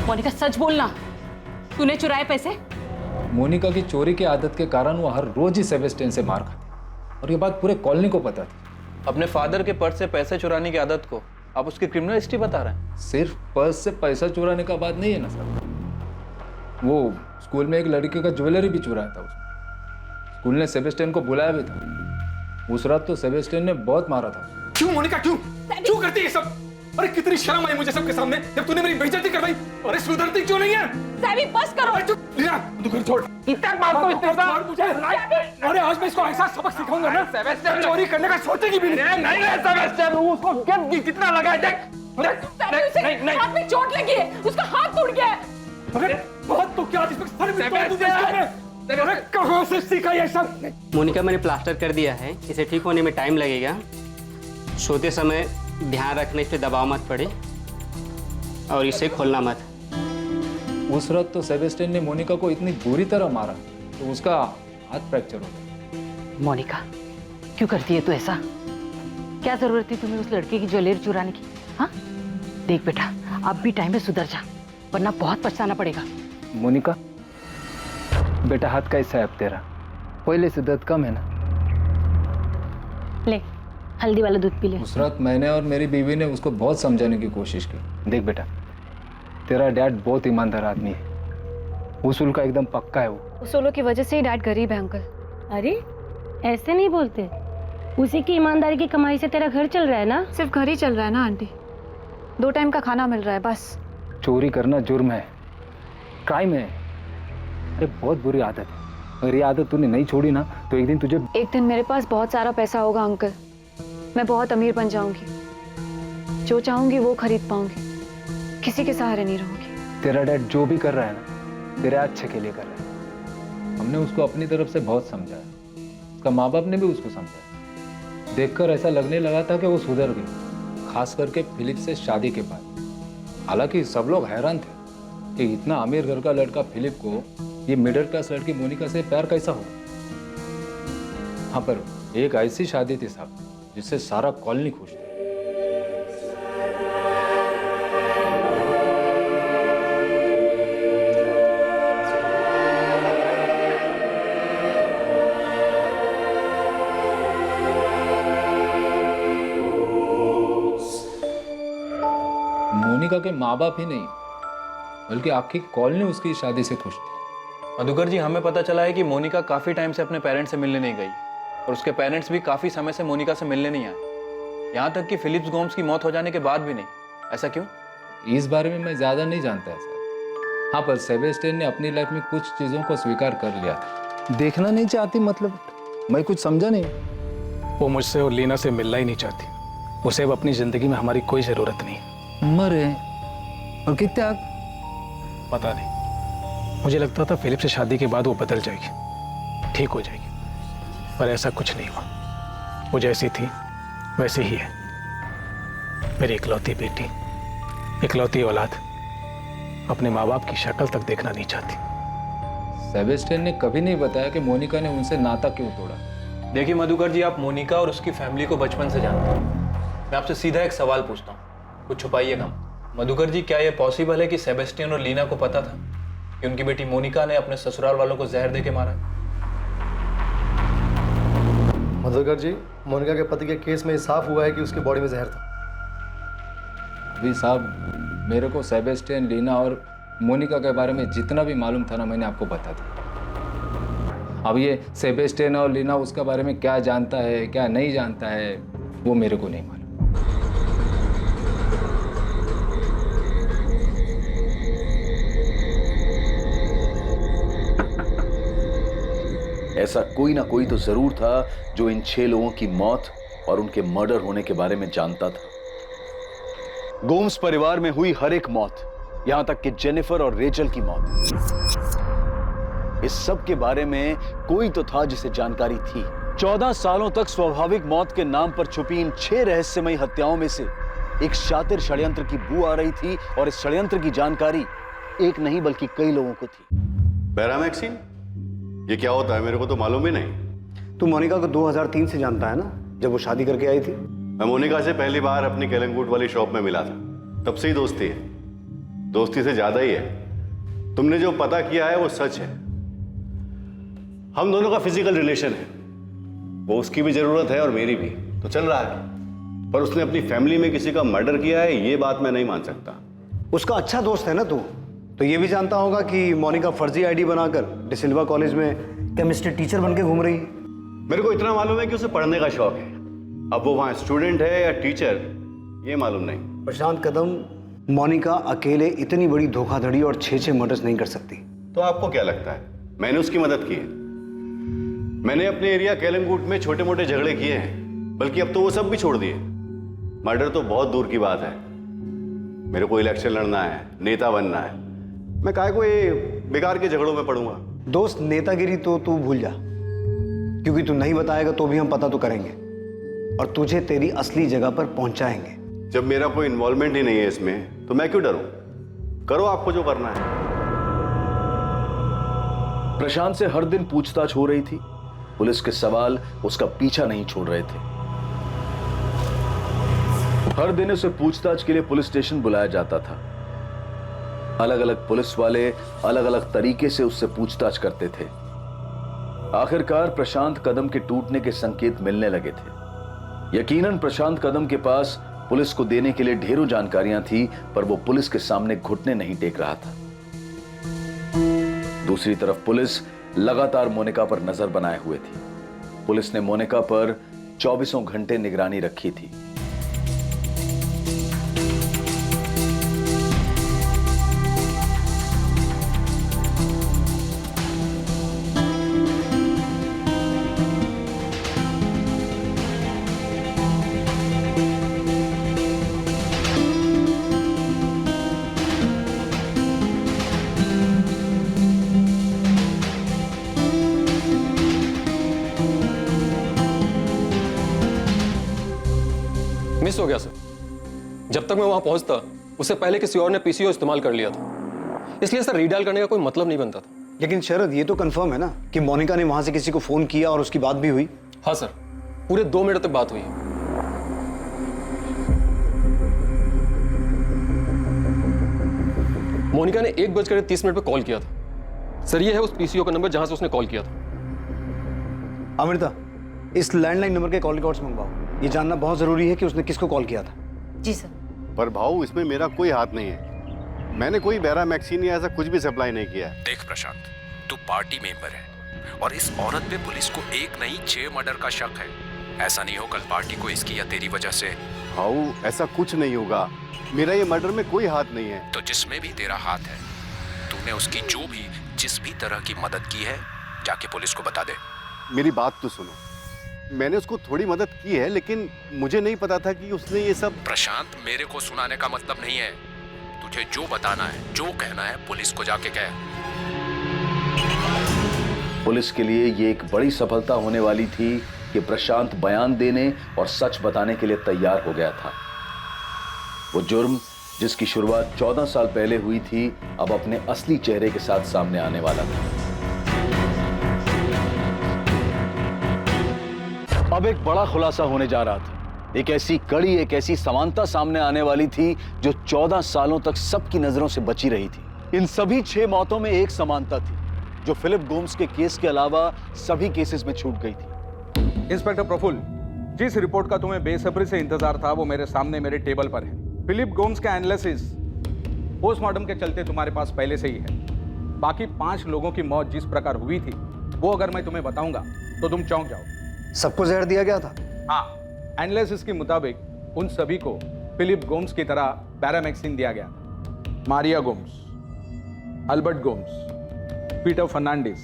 मोनिका, सच बोलना, तूने चुराए पैसे? मोनिका की चोरी की आदत के कारण वो हर रोज ही सेबेस्टियन से मार खाती। और ये बात पूरे कॉलोनी को पता थी। अपने फादर के पर्स से पैसे चुराने की आदत को आप उसकी क्रिमिनल हिस्ट्री बता रहे हैं? सिर्फ पर्स से पैसा चुराने का बात नहीं है ना सर, वो स्कूल में एक लड़के का ज्वेलरी भी चुराया था उसने। स्कूल ने सेबेस्टियन को बुलाया भी था। उस रात तो सेबेस्टियन ने बहुत मारा था। क्यों मोनिका, क्यों करती है ये सब? अरे कितनी शर्म आई मुझे सबके सामने जब तूने मेरी बेइज्जती करवाई। अरे सुधरती क्यों नहीं है? सैवी बस करो। लीना तू घर छोड़। इतना बात को इतने बार मुझे। अरे आज मैं इसको ऐसा सबक सिखाऊंगा ना, सेबेस्टियन चोरी करने का सोचेगी भी नहीं। नहीं है सेबेस्टियन, उसको कितना लगा है देख। नहीं हाथ में चोट लगी है, उसका हाथ टूट गया है। अरे बहुत तो क्या इसमें सर में तोड़ दूं इसको। अरे कहां से सीखा ये सब? मोनिका मैंने प्लास्टर कर दिया है, इसे ठीक होने में टाइम लगेगा। सोते समय ध्यान रखने पे दबाव मत पड़े और इसे खोलना मत। उस रात तो सेबेस्टियन ने मोनिका को इतनी बुरी तरह मारा तो उसका हाथ फ्रैक्चर हो गया। मोनिका क्यों करती है तू ऐसा? क्या जरूरत थी तुम्हें उस लड़के की ज्वेलरी चुराने की? हाँ देख बेटा, अब भी टाइम में सुधर जा, वरना बहुत पछताना पड़ेगा। मोनिका बेटा, हाथ कैसा है अब तेरा? पहले से दर्द कम है ना? ले हल्दी वाला दूध पी ले। उस रात मैंने और मेरी बीवी ने उसको बहुत समझाने की कोशिश की। देख बेटा, तेरा डैड बहुत ईमानदार आदमी है, उसूल का एकदम पक्का है वो। उसूलों की वजह से ही डैड गरीब है अंकल। अरे ऐसे नहीं बोलते, उसी की ईमानदारी की कमाई से तेरा घर चल रहा है ना? सिर्फ घर ही चल रहा है ना आंटी, 2 टाइम का खाना मिल रहा है बस। चोरी करना जुर्म है, क्राइम है। अरे बहुत बुरी आदत है, अगर ये आदत तूने नहीं छोड़ी ना तो एक दिन तुझे। एक दिन मेरे पास बहुत सारा पैसा होगा अंकल, मैं बहुत अमीर बन जाऊंगी, जो चाहूंगी वो खरीद पाऊंगी, किसी के सहारे नहीं रहूंगी। तेरा डैड जो भी कर रहा है ना, तेरे अच्छे के लिए कर रहा है। हमने उसको अपनी तरफ से बहुत समझाया, उसका माँ बाप ने भी उसको समझाया। देखकर ऐसा लगने लगा था कि वो सुधर गई, खास करके फिलिप से शादी के बाद। हालांकि सब लोग हैरान थे कि इतना अमीर घर का लड़का फिलिप को ये मिडिल क्लास लड़की मोनिका से प्यार कैसा होगा। हाँ, पर एक ऐसी शादी थी साहब जिससे सारा कॉलोनी खुश था। मोनिका के माँ बाप ही नहीं बल्कि आखिरी कॉलोनी उसकी शादी से खुश थी। मधुकर जी, हमें पता चला है कि मोनिका काफी टाइम से अपने पेरेंट्स से मिलने नहीं गई और उसके पेरेंट्स भी काफी समय से मोनिका से मिलने नहीं आए, यहाँ तक कि फिलिप्स गोम्स की मौत हो जाने के बाद भी नहीं। ऐसा क्यों? इस बारे में मैं ज्यादा नहीं जानता है सर। हाँ, पर सेबेस्टियन ने अपनी लाइफ में कुछ चीजों को स्वीकार कर लिया था। देखना नहीं चाहती मतलब? मैं कुछ समझा नहीं। वो मुझसे और लीना से मिलना ही नहीं चाहती। उसे अब अपनी जिंदगी में हमारी कोई जरूरत नहीं। मरे और कितना? पता नहीं, मुझे लगता था फिलिप से शादी के बाद वो बदल जाएगी, ठीक हो जाएगी, पर ऐसा कुछ नहीं हुआ। वो जैसी थी वैसी ही है। मेरी इकलौती बेटी, इकलौती औलाद अपने माँ बाप की शक्ल तक देखना नहीं चाहती। सेबेस्टियन ने कभी नहीं बताया कि मोनिका ने उनसे नाता क्यों तोड़ा। देखिए मधुकर जी, आप मोनिका और उसकी फैमिली को बचपन से जानते हैं। मैं आपसे सीधा एक सवाल पूछता हूँ, कुछ छुपाइएगा। मधुकर जी, क्या यह पॉसिबल है कि सेबेस्टियन और लीना को पता था कि उनकी बेटी मोनिका ने अपने ससुराल वालों को जहर देके मारा? मधुकर जी, मोनिका के पति के केस में साफ हुआ है कि उसकी बॉडी में जहर था। अभी साहब, मेरे को सेबेस्टियन, लीना और मोनिका के बारे में जितना भी मालूम था ना, मैंने आपको बता दिया। अब ये सेबेस्टियन और लीना उसके बारे में क्या जानता है क्या नहीं जानता है, वो मेरे को नहीं मालूम। ऐसा कोई ना कोई तो जरूर था जो इन 6 लोगों की मौत और उनके मर्डर होने के बारे में जानता था। गोम्स परिवार में हुई हर एक मौत, यहां तक कि जेनिफर और रेचल की मौत, इस सब के बारे में कोई तो था जिसे जानकारी थी। 14 सालों तक स्वाभाविक मौत के नाम पर छुपी इन 6 रहस्यमयी हत्याओं में से एक शातिर षड्यंत्र की बू आ रही थी और इस षड्यंत्र की जानकारी एक नहीं बल्कि कई लोगों को थी। बैरामैक्सिन, ये क्या होता है? मेरे को तो मालूम ही नहीं। तू मोनिका को 2003 से जानता है ना, जब वो शादी करके आई थी। मैं मोनिका से पहली बार अपनी केलंगूट वाली शॉप में मिला था, तब से ही दोस्ती है। दोस्ती से ज्यादा ही है। तुमने जो पता किया है वो सच है। हम दोनों का फिजिकल रिलेशन है। वो उसकी भी जरूरत है और मेरी भी, तो चल रहा है। पर उसने अपनी फैमिली में किसी का मर्डर किया है, ये बात मैं नहीं मान सकता। उसका अच्छा दोस्त है ना तू, तो ये भी जानता होगा कि मोनिका फर्जी आईडी बनाकर डिसिल्वा कॉलेज में केमिस्ट्री टीचर बनके घूम रही है। मेरे को इतना मालूम है कि उसे पढ़ने का शौक है। अब वो वहाँ स्टूडेंट है या टीचर, ये मालूम नहीं। प्रशांत कदम, मोनिका अकेले इतनी बड़ी धोखाधड़ी और 6 मर्डर्स नहीं कर सकती। तो आपको क्या लगता है मैंने उसकी मदद की है? मैंने अपने एरिया केलंगूट में छोटे मोटे झगड़े किए हैं, बल्कि अब तो वो सब भी छोड़ दिए। मर्डर तो बहुत दूर की बात है। मेरे को इलेक्शन लड़ना है, नेता बनना है, मैं काहे को ये बेकार के झगड़ों में पड़ूंगा। दोस्त, नेतागिरी तो तू भूल जा, क्योंकि तू नहीं बताएगा तो भी हम पता तो करेंगे और तुझे तेरी असली जगह पर पहुंचाएंगे। जब मेरा कोई इन्वॉल्वमेंट ही नहीं है इसमें, तो मैं क्यों डरूं? करो आपको जो करना है। प्रशांत से हर दिन पूछताछ हो रही थी। पुलिस के सवाल उसका पीछा नहीं छोड़ रहे थे। हर दिन उसे पूछताछ के लिए पुलिस स्टेशन बुलाया जाता था। अलग अलग पुलिस वाले अलग अलग तरीके से उससे पूछताछ करते थे। आखिरकार प्रशांत कदम के टूटने के संकेत मिलने लगे थे। यकीनन प्रशांत कदम के पास पुलिस को देने के लिए ढेरों जानकारियां थी, पर वो पुलिस के सामने घुटने नहीं टेक रहा था। दूसरी तरफ पुलिस लगातार मोनिका पर नजर बनाए हुए थी। पुलिस ने मोनिका पर 24 घंटे निगरानी रखी थी। मिस हो गया सर। जब तक मैं वहां पहुंचता उससे पहले किसी और ने पीसीओ इस्तेमाल कर लिया था, इसलिए सर रीडायल करने का कोई मतलब नहीं बनता था। लेकिन शरद, ये तो कंफर्म है ना कि मोनिका ने वहां से किसी को फोन किया और उसकी बात भी हुई? हाँ सर, पूरे 2 मिनट तक बात हुई। मोनिका ने 1:30 पे कॉल किया था। सर ये है उस पीसीओ का नंबर जहां से उसने कॉल किया था। अमृता, इस लैंडलाइन नंबर के कॉल रिकॉर्ड्स मंगवाओ। ये जानना बहुत जरूरी है कि उसने किसको कॉल किया था। जी सर। पर भाऊ, इसमें मेरा कोई हाथ नहीं है। मैंने कोई बैरामैक्सिन या ऐसा कुछ भी सप्लाई नहीं किया। देख प्रशांत, तू पार्टी मेंबर है और इस औरत पे पुलिस को 1 नहीं 6 मर्डर का शक है। ऐसा नहीं हो कल पार्टी को इसकी या तेरी वजह से। भाऊ, ऐसा कुछ नहीं होगा। मेरा ये मर्डर में कोई हाथ नहीं है। तो जिसमें भी तेरा हाथ है, तूने उसकी जो भी जिस भी तरह की मदद की है, जाके पुलिस को बता दे। मेरी बात तो सुनो, मैंने उसको थोड़ी मदद की है, लेकिन मुझे नहीं पता था कि उसने ये सब। प्रशांत, मेरे को सुनाने का मतलब नहीं है। तुझे जो बताना है, जो कहना है, पुलिस को जाके कह। पुलिस के लिए ये एक बड़ी सफलता होने वाली थी कि प्रशांत बयान देने और सच बताने के लिए तैयार हो गया था। वो जुर्म जिसकी शुरुआत 14 साल पहले हुई थी, अब अपने असली चेहरे के साथ सामने आने वाला था। अब एक बड़ा खुलासा होने जा रहा था। एक ऐसी कड़ी, एक ऐसी समानता सामने आने वाली थी जो 14 सालों तक सबकी नजरों से बची रही थी। इन सभी 6 मौतों में एक समानता थी जो फिलिप गोम्स के केस के अलावा सभी केसेस में छूट गई थी। इंस्पेक्टर प्रफुल्ल, जिस रिपोर्ट का तुम्हें बेसब्री से इंतजार था वो मेरे सामने मेरे टेबल पर है। फिलिप गोम्स का एनालिसिस पोस्टमार्टम के चलते तुम्हारे पास पहले से ही है। बाकी 5 लोगों की मौत जिस प्रकार हुई थी, वो अगर मैं तुम्हें बताऊंगा तो तुम चौंक जाओ। सबको जहर दिया गया था? हाँ, एनालिसिस के मुताबिक उन सभी को फिलिप गोम्स की तरह बैरामैक्सिन दिया गया था। मारिया गोम्स, अल्बर्ट गोम्स, पीटर फर्नांडिस,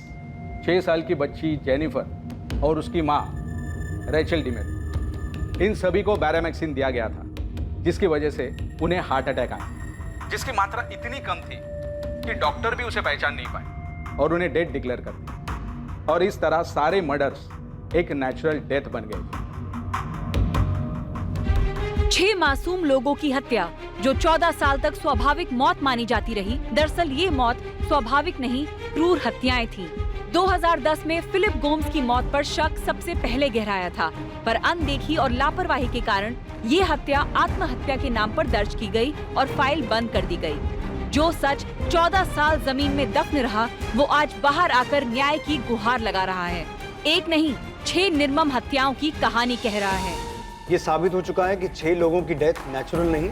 6 साल की बच्ची जेनिफर और उसकी माँ रेचल डिमेरो, इन सभी को बैरामैक्सिन दिया गया था, जिसकी वजह से उन्हें हार्ट अटैक आया, जिसकी मात्रा इतनी कम थी कि डॉक्टर भी उसे पहचान नहीं पाए और उन्हें डेड डिक्लेयर कर दिया। और इस तरह सारे मर्डर्स एक नेचुरल डेथ बन गए। 6 मासूम लोगों की हत्या जो 14 साल तक स्वाभाविक मौत मानी जाती रही, दरअसल ये मौत स्वाभाविक नहीं, क्रूर हत्याएं थीं। 2010 में फिलिप गोम्स की मौत पर शक सबसे पहले गहराया था, पर अनदेखी और लापरवाही के कारण ये हत्या आत्महत्या के नाम पर दर्ज की गई और फाइल बंद कर दी गई। जो सच 14 साल जमीन में दफन रहा, वो आज बाहर आकर न्याय की गुहार लगा रहा है। एक नहीं 6 निर्मम हत्याओं की कहानी कह रहा है। ये साबित हो चुका है कि 6 लोगों की डेथ नेचुरल नहीं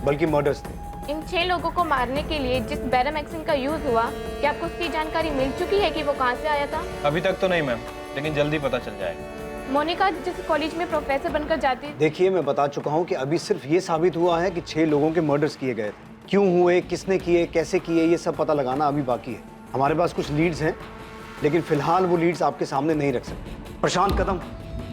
बल्कि मर्डर्स थे। इन 6 लोगों को मारने के लिए जिस बैरामैक्सिन का यूज हुआ, क्या आपको उसकी जानकारी मिल चुकी है कि वो कहाँ से आया था? अभी तक तो नहीं मैम, लेकिन जल्दी पता चल जाएगा। मोनिका जिस कॉलेज में प्रोफेसर बनकर जाती थी। देखिए, मैं बता चुका हूँ कि अभी सिर्फ ये साबित हुआ है कि 6 लोगों के मर्डर्स किए गए थे। क्यों हुए, किसने किए, कैसे किए, ये सब पता लगाना अभी बाकी है। हमारे पास कुछ लीड्स हैं, लेकिन फिलहाल वो लीड्स आपके सामने नहीं रख सकते। प्रशांत कदम,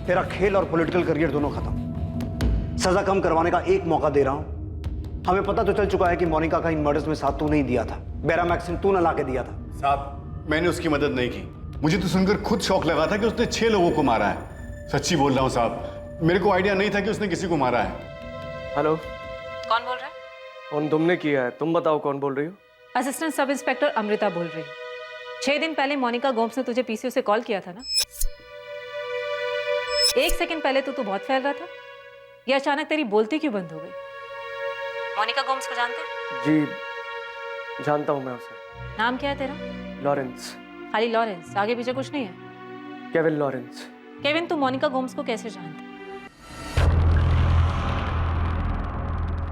तेरा खेल और पॉलिटिकल करियर दोनों खत्म। सजा कम करवाने का एक मौका दे रहा हूँ। हमें पता तो चल चुका है कि मोनिका का इन मर्डर्स में साथ तू नहीं दिया था, बैरामैक्सिन तू न ला के दिया था। साहब, मैंने उसकी मदद नहीं की। मुझे तो सुनकर खुद शौक लगा था कि उसने 6 लोगों को मारा है। सच्ची बोल रहा हूँ साहब, मेरे को आइडिया नहीं था कि उसने किसी को मारा है। हेलो, कौन बोल रहा है? कौन तुमने किया है? तुम बताओ कौन बोल रही हो? असिस्टेंट सब इंस्पेक्टर अमृता बोल रही हूँ। 6 दिन पहले मोनिका गोम्स ने तुझे पीसीओ से कॉल किया था ना? 1 सेकंड पहले तो तू बहुत फैल रहा था, ये अचानक तेरी बोलती क्यों बंद हो गई? मोनिका गोम्स को जानते हैं? जी जानता हूँ मैं उसे। नाम क्या है तेरा? लॉरेंस। खाली लॉरेंस, आगे पीछे कुछ नहीं है? Kevin Lawrence. केविन, तू मोनिका गोम्स को कैसे जानता?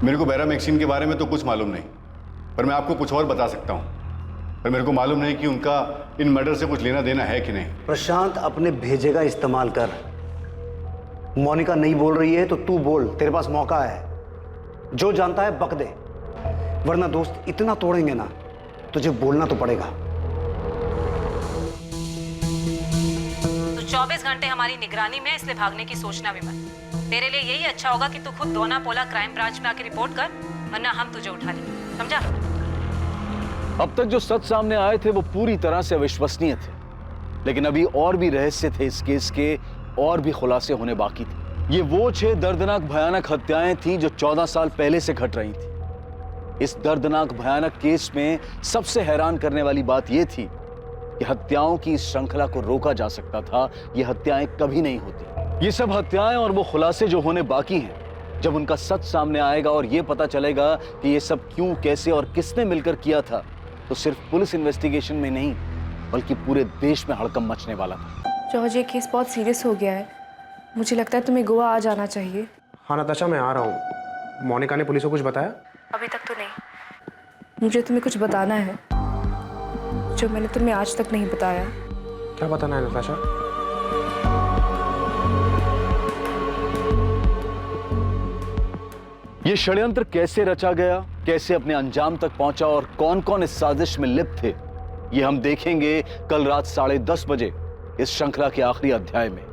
मेरे को बैरामैक्सिन के बारे में तो कुछ मालूम नहीं, पर मैं आपको कुछ और बता सकता हूँ। पर मेरे को मालूम नहीं कि उनका इन मर्डर से कुछ लेना देना है कि नहीं। प्रशांत, अपने भेजे का इस्तेमाल कर। मोनिका नहीं बोल रही है तो तू बोल, तेरे पास मौका है। जो जानता है बक दे, वरना दोस्त इतना तोड़ेंगे ना, तुझे बोलना तो पड़ेगा। तू 24 घंटे हमारी निगरानी में, इसलिए भागने की सोचना भी मत। तेरे लिए यही अच्छा होगा कि तू खुद दोना पोला क्राइम ब्रांच में आके रिपोर्ट कर, वरना हम तुझे उठा लेंगे, समझा? अब तक जो सच सामने आए थे वो पूरी तरह से अविश्वसनीय थे, लेकिन अभी और भी रहस्य थे इस केस के, और भी खुलासे होने बाकी थे। ये वो 6 दर्दनाक भयानक हत्याएं थीं जो 14 साल पहले से घट रही थी। इस दर्दनाक भयानक केस में सबसे हैरान करने वाली बात यह थी कि हत्याओं की इस श्रृंखला को रोका जा सकता था। ये हत्याएं कभी नहीं होती। ये सब हत्याएं और वो खुलासे जो होने बाकी हैं, जब उनका सच सामने आएगा और ये पता चलेगा कि ये सब क्यों, कैसे और किसने मिलकर किया था, तो सिर्फ पुलिस इन्वेस्टिगेशन में नहीं बल्कि पूरे देश में हड़कंप मचने वाला था। जॉर्ज, ये केस बहुत सीरियस हो गया है। मुझे लगता है तुम्हें गोवा आ जाना चाहिए। हाँ नताशा, मैं आ रहा हूँ। मोनिका ने पुलिस को कुछ बताया? अभी तक तो नहीं। मुझे तुम्हें कुछ बताना है जो मैंने तुम्हें आज तक नहीं बताया। क्या बताना है नताशा? ये षड्यंत्र कैसे रचा गया, कैसे अपने अंजाम तक पहुंचा और कौन कौन इस साजिश में लिप्त थे, ये हम देखेंगे कल रात 10:30 बजे इस श्रृंखला के आखिरी अध्याय में।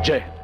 जय हिंद।